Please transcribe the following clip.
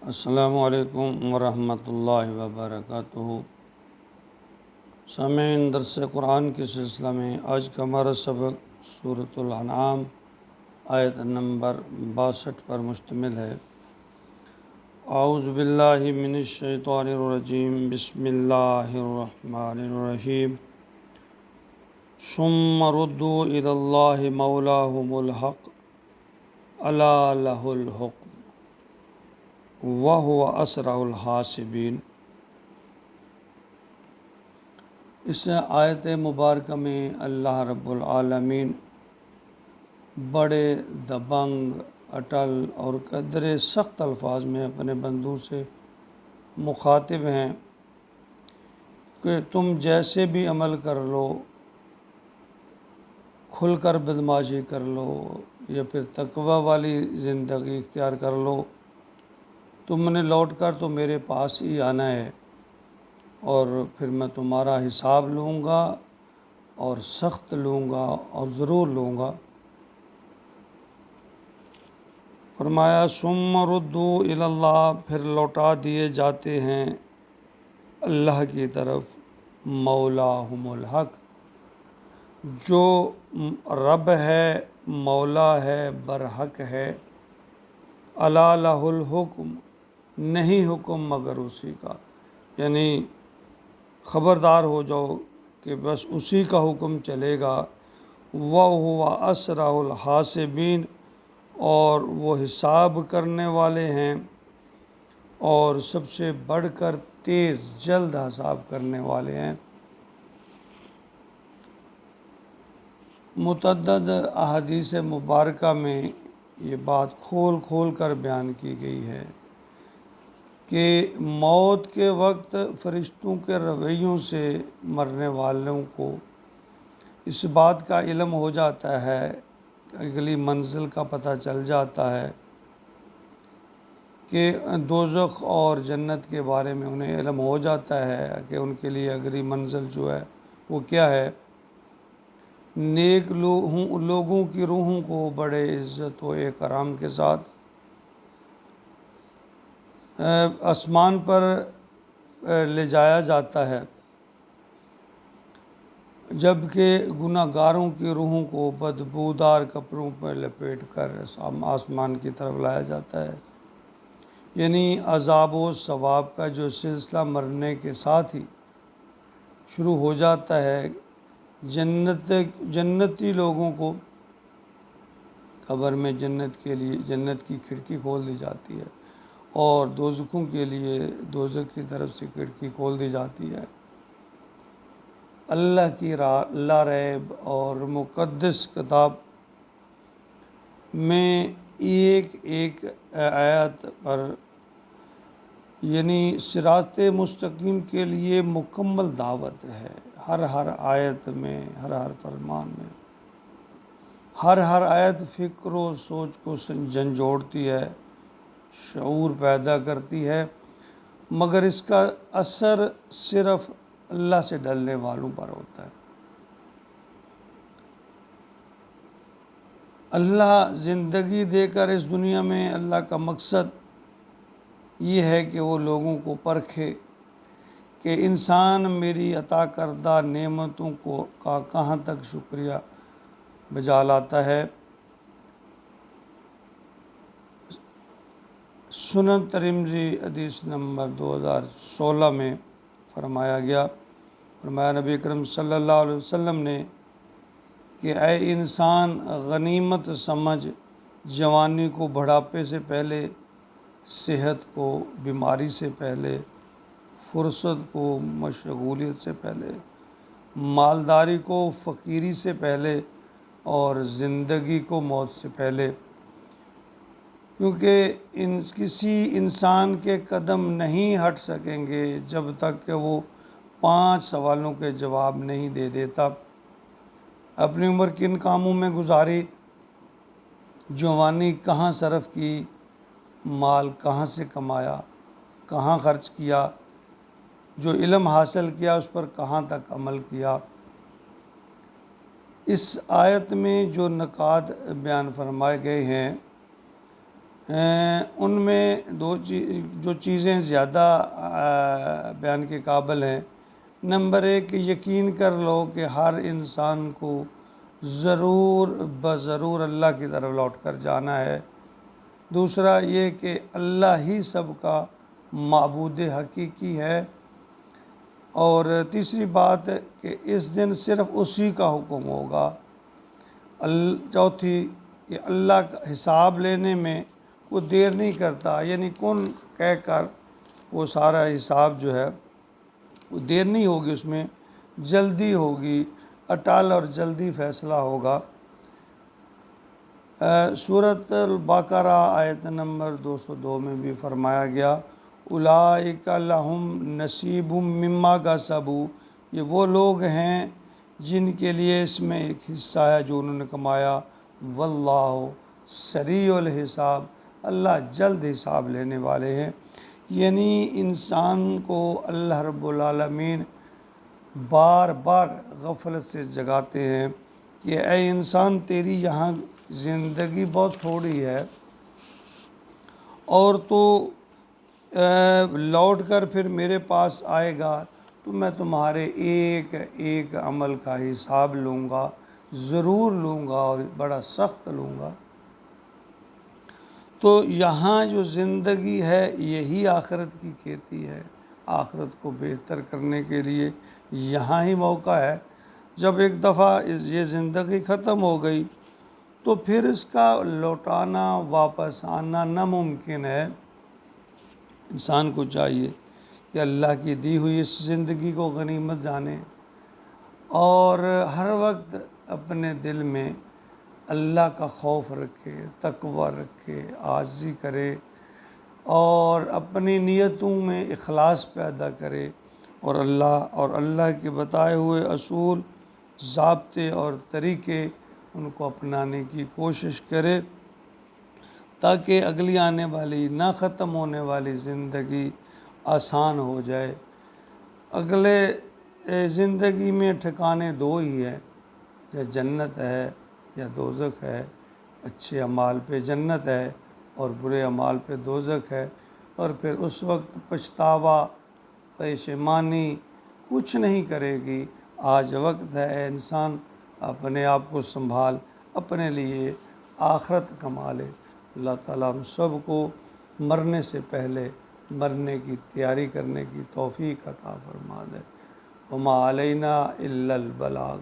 السلام علیکم ورحمۃ اللہ وبرکاتہ۔ سامعین، درس قرآن کے سلسلہ میں آج کا ہمارا سبق سورۃ الانعام آیت نمبر 62 پر مشتمل ہے۔ اعوذ باللہ من الشیطان الرجیم، بسم اللہ الرحمن الرحیم۔ ثم ردوا الی اللہ مولاہم الحق الا لہ الحکم وَهُوَ أَسْرَعُ الْحَاسِبِينَ۔ اس آیت مبارکہ میں اللہ رب العالمین بڑے دبنگ، اٹل اور قدرے سخت الفاظ میں اپنے بندوں سے مخاطب ہیں کہ تم جیسے بھی عمل کر لو، کھل کر بدماشی کر لو یا پھر تقوی والی زندگی اختیار کر لو، تم نے لوٹ کر تو میرے پاس ہی آنا ہے اور پھر میں تمہارا حساب لوں گا اور سخت لوں گا اور ضرور لوں گا۔ فرمایا ثم ردوا الی اللہ، پھر لوٹا دیے جاتے ہیں اللہ کی طرف، مولاہم الحق، جو رب ہے، مولا ہے، برحق ہے، الا لہ الحکم، نہیں حکم مگر اسی کا، یعنی خبردار ہو جاؤ کہ بس اسی کا حکم چلے گا۔ وَهُوَ أَسْرَعُ الْحَاسِبِينَ، اور وہ حساب کرنے والے ہیں اور سب سے بڑھ کر تیز جلد حساب کرنے والے ہیں۔ متعدد احادیث مبارکہ میں یہ بات کھول کھول کر بیان کی گئی ہے کہ موت کے وقت فرشتوں کے رویوں سے مرنے والوں کو اس بات کا علم ہو جاتا ہے، اگلی منزل کا پتہ چل جاتا ہے کہ دوزخ اور جنت کے بارے میں انہیں علم ہو جاتا ہے کہ ان کے لیے اگلی منزل جو ہے وہ کیا ہے۔ نیک لوگوں کی روحوں کو بڑے عزت و اکرام کے ساتھ آسمان پر لے جایا جاتا ہے، جبکہ گناہ گاروں کی روحوں کو بدبودار کپڑوں پر لپیٹ کر آسمان کی طرف لایا جاتا ہے۔ یعنی عذاب و ثواب کا جو سلسلہ مرنے کے ساتھ ہی شروع ہو جاتا ہے۔ جنتی لوگوں کو قبر میں جنت کی کھڑکی کھول دی جاتی ہے اور دوزخوں کے لیے دوزخ کی طرف سے کھڑکی کھول دی جاتی ہے۔ اللہ کی لا ریب اور مقدس کتاب میں ایک ایک آیت پر یعنی صراط مستقیم کے لیے مکمل دعوت ہے۔ ہر آیت میں، ہر فرمان میں، ہر آیت فکر و سوچ کو جھنجھوڑتی ہے، شعور پیدا کرتی ہے، مگر اس کا اثر صرف اللہ سے ڈرنے والوں پر ہوتا ہے۔ اللہ زندگی دے کر اس دنیا میں اللہ کا مقصد یہ ہے کہ وہ لوگوں کو پرکھے کہ انسان میری عطا کردہ نعمتوں کا کہاں تک شکریہ بجا لاتا ہے۔ سنن ترمذی حدیث نمبر 2016 میں فرمایا نبی اکرم صلی اللہ علیہ وسلم نے کہ اے انسان، غنیمت سمجھ جوانی کو بڑھاپے سے پہلے، صحت کو بیماری سے پہلے، فرصت کو مشغولیت سے پہلے، مالداری کو فقیری سے پہلے اور زندگی کو موت سے پہلے، کیونکہ کسی انسان کے قدم نہیں ہٹ سکیں گے جب تک کہ وہ 5 سوالوں کے جواب نہیں دے دیتا۔ اپنی عمر کن کاموں میں گزاری، جوانی کہاں صرف کی، مال کہاں سے کمایا، کہاں خرچ کیا، جو علم حاصل کیا اس پر کہاں تک عمل کیا۔ اس آیت میں جو نکات بیان فرمائے گئے ہیں ان میں جو چیزیں زیادہ بیان کے قابل ہیں، نمبر 1 یقین کر لو کہ ہر انسان کو ضرور بضرور اللہ کی طرف لوٹ کر جانا ہے۔ دوسرا یہ کہ اللہ ہی سب کا معبود حقیقی ہے۔ اور تیسری بات کہ اس دن صرف اسی کا حکم ہوگا۔ چوتھی کہ اللہ کا حساب لینے میں کوئی دیر نہیں کرتا، یعنی کن کہہ کر وہ سارا حساب جو ہے وہ دیر نہیں ہوگی، اس میں جلدی ہوگی، اٹال اور جلدی فیصلہ ہوگا۔ سورۃ البقرہ آیت نمبر 202 میں بھی فرمایا گیا، اولئک لہم نصیب مما کسبوا، یہ وہ لوگ ہیں جن کے لیے اس میں ایک حصہ ہے جو انہوں نے کمایا، واللہ سریع الحساب، اللہ جلد حساب لینے والے ہیں۔ یعنی انسان کو اللہ رب العالمین بار بار غفلت سے جگاتے ہیں کہ اے انسان، تیری یہاں زندگی بہت تھوڑی ہے اور تو لوٹ کر پھر میرے پاس آئے گا تو میں تمہارے ایک ایک عمل کا حساب لوں گا، ضرور لوں گا اور بڑا سخت لوں گا۔ تو یہاں جو زندگی ہے یہی آخرت کی کھیتی ہے۔ آخرت کو بہتر کرنے کے لیے یہاں ہی موقع ہے۔ جب ایک دفعہ یہ زندگی ختم ہو گئی تو پھر اس کا لوٹانا، واپس آنا ناممکن ہے۔ انسان کو چاہیے کہ اللہ کی دی ہوئی اس زندگی کو غنیمت جانے اور ہر وقت اپنے دل میں اللہ کا خوف رکھے، تقوی رکھے، عاجزی کرے اور اپنی نیتوں میں اخلاص پیدا کرے اور اللہ کے بتائے ہوئے اصول، ضابطے اور طریقے ان کو اپنانے کی کوشش کرے تاکہ اگلی آنے والی نہ ختم ہونے والی زندگی آسان ہو جائے۔ اگلے زندگی میں ٹھکانے دو ہی ہیں، یا جنت ہے یا دوزخ ہے۔ اچھے اعمال پہ جنت ہے اور برے اعمال پہ دوزخ ہے، اور پھر اس وقت پچھتاوا، پشیمانی کچھ نہیں کرے گی۔ آج وقت ہے اے انسان، اپنے آپ کو سنبھال، اپنے لیے آخرت کما لے۔ اللہ تعالیٰ ہم سب کو مرنے سے پہلے مرنے کی تیاری کرنے کی توفیق عطا فرما دے۔ وما علینا الا البلاغ۔